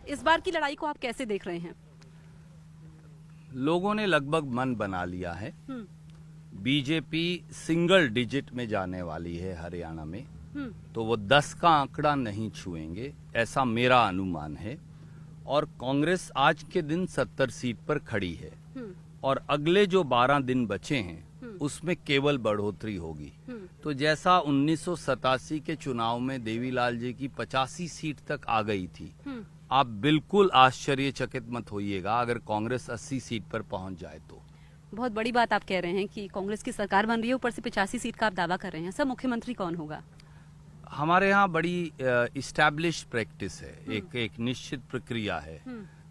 इस बार की लड़ाई को आप कैसे देख रहे हैं? लोगों ने लगभग मन बना लिया है। बीजेपी सिंगल डिजिट में जाने वाली है हरियाणा में, तो वो 10 का आंकड़ा नहीं छुएंगे, ऐसा मेरा अनुमान है। और कांग्रेस आज के दिन 70 सीट पर खड़ी है और अगले जो 12 दिन बचे हैं उसमें केवल बढ़ोतरी होगी। तो जैसा 1987 के चुनाव में देवीलाल जी की 85 सीट तक आ गई थी, आप बिल्कुल आश्चर्यचकित मत होइएगा अगर कांग्रेस 80 सीट पर पहुंच जाए तो। बहुत बड़ी बात आप कह रहे हैं कि कांग्रेस की सरकार बन रही है, ऊपर से 85 सीट का आप दावा कर रहे हैं। सर, मुख्यमंत्री कौन होगा? हमारे यहाँ बड़ी इस्टेब्लिश प्रैक्टिस है, एक निश्चित प्रक्रिया है।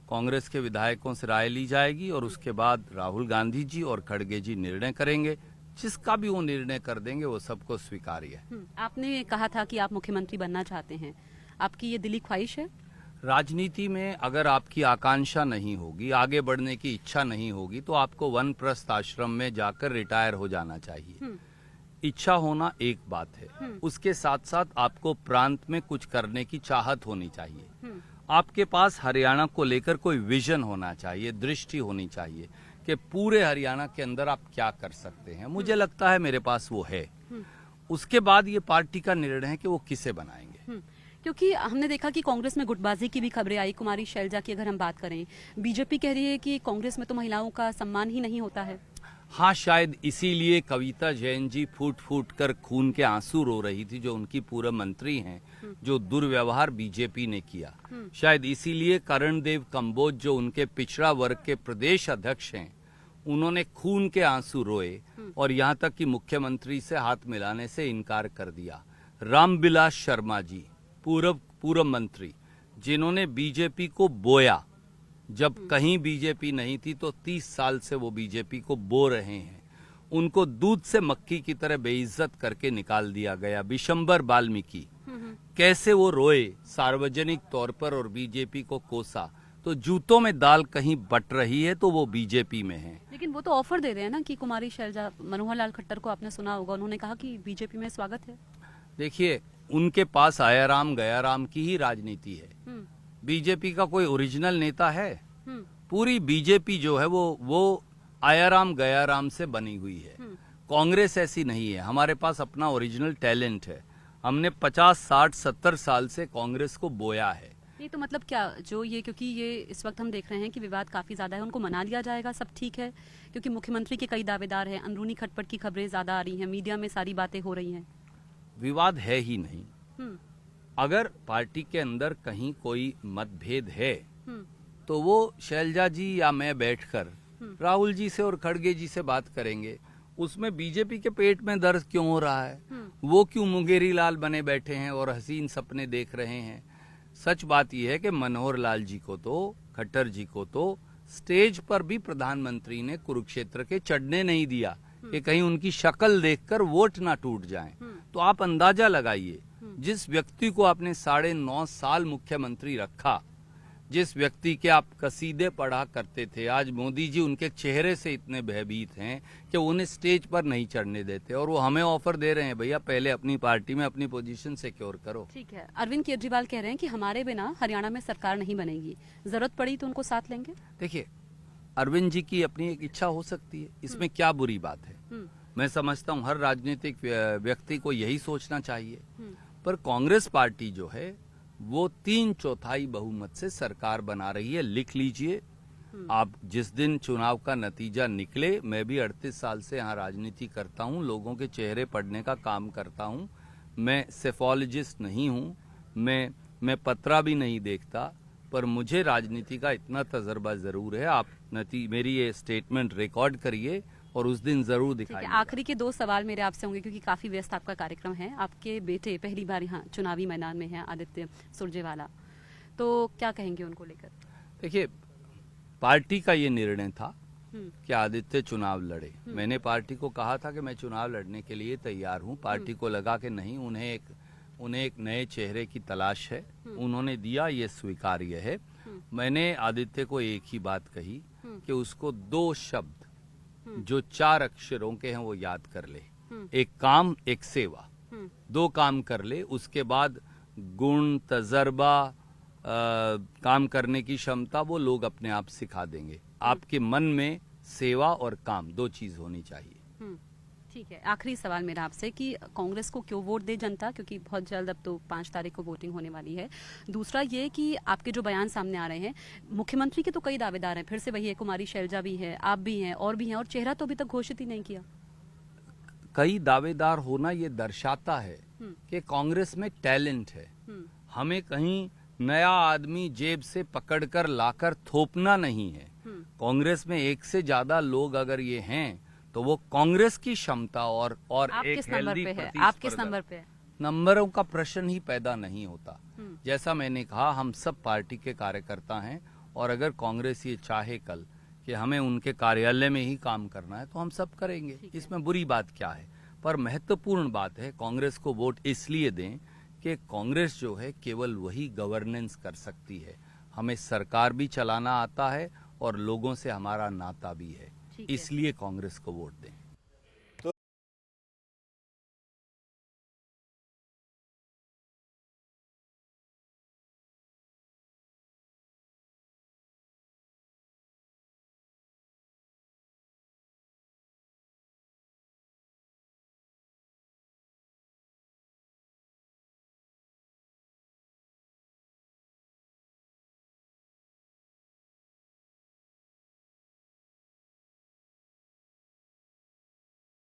कांग्रेस के विधायकों से राय ली जाएगी और उसके बाद राहुल गांधी जी और खड़गे जी निर्णय करेंगे। जिसका भी वो निर्णय कर देंगे वो सबको स्वीकार्य है। आपने कहा था कि आप मुख्यमंत्री बनना चाहते हैं, आपकी ये दिली ख्वाहिश है? राजनीति में अगर आपकी आकांक्षा नहीं होगी, आगे बढ़ने की इच्छा नहीं होगी, तो आपको वनप्रस्थ आश्रम में जाकर रिटायर हो जाना चाहिए। इच्छा होना एक बात है, उसके साथ साथ आपको प्रांत में कुछ करने की चाहत होनी चाहिए। आपके पास हरियाणा को लेकर कोई विजन होना चाहिए, दृष्टि होनी चाहिए कि पूरे हरियाणा के अंदर आप क्या कर सकते हैं। मुझे लगता है मेरे पास वो है। उसके बाद ये पार्टी का निर्णय है कि वो किसे बनाएंगे। क्योंकि हमने देखा कि कांग्रेस में गुटबाजी की भी खबरें आई। कुमारी शैलजा की अगर हम बात करें, बीजेपी कह रही है कि कांग्रेस में तो महिलाओं का सम्मान ही नहीं होता है। हाँ, शायद इसीलिए कविता जैन जी फूट फूट कर खून के आंसू रो रही थी, जो उनकी पूर्व मंत्री हैं, जो दुर्व्यवहार बीजेपी ने किया। शायद इसीलिए करणदेव कंबोज, जो उनके पिछड़ा वर्ग के प्रदेश अध्यक्ष हैं, उन्होंने खून के आंसू रोए और यहाँ तक कि मुख्यमंत्री से हाथ मिलाने से इनकार कर दिया। रामविलास शर्मा जी, पूर्व मंत्री, जिन्होंने बीजेपी को बोया, जब कहीं बीजेपी नहीं थी तो 30 साल से वो बीजेपी को बो रहे हैं, उनको दूध से मक्खी की तरह बेइज्जत करके निकाल दिया गया। विशंबर वाल्मीकि, कैसे वो रोए सार्वजनिक तौर पर और बीजेपी को कोसा। तो जूतों में दाल कहीं बट रही है तो वो बीजेपी में है। लेकिन वो तो ऑफर दे रहे हैं ना कि कुमारी शैलजा, मनोहर लाल खट्टर को आपने सुना होगा, उन्होंने कहा कि बीजेपी में स्वागत है। देखिए, उनके पास आया राम गया राम की ही राजनीति है। बीजेपी का कोई ओरिजिनल नेता है? पूरी बीजेपी जो है वो आया राम गया राम से बनी हुई है। कांग्रेस ऐसी नहीं है। हमारे पास अपना ओरिजिनल टैलेंट है। हमने 50, 60, 70 साल से कांग्रेस को बोया है। ये तो मतलब क्या, जो ये, क्योंकि ये इस वक्त हम देख रहे हैं कि विवाद काफी ज्यादा है, उनको मना लिया जाएगा, सब ठीक है? क्योंकि मुख्यमंत्री के कई दावेदार हैं, अंदरूनी खटपट की खबरें ज्यादा आ रही हैं, मीडिया में सारी बातें हो रही हैं। विवाद है ही नहीं। अगर पार्टी के अंदर कहीं कोई मतभेद है तो वो शैलजा जी या मैं बैठकर राहुल जी से और खड़गे जी से बात करेंगे। उसमें बीजेपी के पेट में दर्द क्यों हो रहा है, वो क्यों मुंगेरी लाल बने बैठे हैं और हसीन सपने देख रहे हैं। सच बात यह है कि मनोहर लाल जी को तो, खट्टर जी को तो स्टेज पर भी प्रधानमंत्री ने कुरुक्षेत्र के चढ़ने नहीं दिया कि कहीं उनकी शक्ल देखकर वोट ना टूट जाएं। तो आप अंदाजा लगाइए, जिस व्यक्ति को आपने 9.5 साल मुख्यमंत्री रखा, जिस व्यक्ति के आप कसीदे पढ़ा करते थे, आज मोदी जी उनके चेहरे से इतने भयभीत हैं कि उन्हें स्टेज पर नहीं चढ़ने देते, और वो हमें ऑफर दे रहे हैं, भैया पहले अपनी पार्टी में अपनी पोजीशन सिक्योर करो। ठीक है, अरविंद केजरीवाल कह रहे हैं कि हमारे बिना हरियाणा में सरकार नहीं बनेगी, जरूरत पड़ी तो उनको साथ लेंगे। देखिए, अरविंद जी की अपनी एक इच्छा हो सकती है, इसमें क्या बुरी बात है। मैं समझता हूँ हर राजनीतिक व्यक्ति को यही सोचना चाहिए। पर कांग्रेस पार्टी जो है वो 3/4 बहुमत से सरकार बना रही है। लिख लीजिए, आप जिस दिन चुनाव का नतीजा निकले, मैं भी 38 साल से यहाँ राजनीति करता हूँ, लोगों के चेहरे पढ़ने का काम करता हूँ। मैं सेफोलॉजिस्ट नहीं हूँ, मैं पत्रा भी नहीं देखता, पर मुझे राजनीति का इतना तजर्बा जरूर है। आप मेरी ये स्टेटमेंट रिकॉर्ड करिए और उस दिन जरूर दिखाइए। आखिरी के 2 सवाल मेरे आपसे होंगे, क्योंकि काफी व्यस्त आपका कार्यक्रम है। आपके बेटे पहली बार यहाँ चुनावी मैदान में हैं, आदित्य सुरजेवाला, तो क्या कहेंगे उनको लेकर? देखिए, पार्टी का ये निर्णय था कि आदित्य चुनाव लड़े। मैंने पार्टी को कहा था कि मैं चुनाव लड़ने के लिए तैयार हूँ। पार्टी को लगा कि नहीं, उन्हें एक नए चेहरे की तलाश है, उन्होंने दिया, ये स्वीकार्य है। मैंने आदित्य को एक ही बात कही कि उसको 2 शब्द जो 4 अक्षरों के हैं वो याद कर ले, एक काम एक सेवा। 2 काम कर ले, उसके बाद गुण, तजर्बा काम करने की क्षमता वो लोग अपने आप सिखा देंगे। आपके मन में सेवा और काम दो चीज होनी चाहिए। ठीक है, आखिरी सवाल मेरा आपसे कि कांग्रेस को क्यों वोट दे जनता, क्योंकि बहुत जल्द अब तो 5 तारीख को वोटिंग होने वाली है। दूसरा ये कि आपके जो बयान सामने आ रहे हैं, मुख्यमंत्री के तो कई दावेदार हैं, फिर से वही है, कुमारी शैलजा भी है, आप भी हैं और भी हैं, और चेहरा तो अभी तक घोषित ही नहीं किया। कई दावेदार होना ये दर्शाता है कि कांग्रेस में टैलेंट है। हमें कहीं नया आदमी जेब से पकड़कर लाकर थोपना नहीं है। कांग्रेस में एक से ज्यादा लोग अगर ये हैं तो वो कांग्रेस की क्षमता और आप एक किस नंबर पे है? आप किस नंबर पे है? नंबरों का प्रश्न ही पैदा नहीं होता। जैसा मैंने कहा, हम सब पार्टी के कार्यकर्ता हैं और अगर कांग्रेस ये चाहे कल कि हमें उनके कार्यालय में ही काम करना है तो हम सब करेंगे। इसमें बुरी बात क्या है? पर महत्वपूर्ण बात है, कांग्रेस को वोट इसलिए दें कि कांग्रेस जो है केवल वही गवर्नेंस कर सकती है। हमें सरकार भी चलाना आता है और लोगों से हमारा नाता भी है, इसलिए कांग्रेस को वोट दें।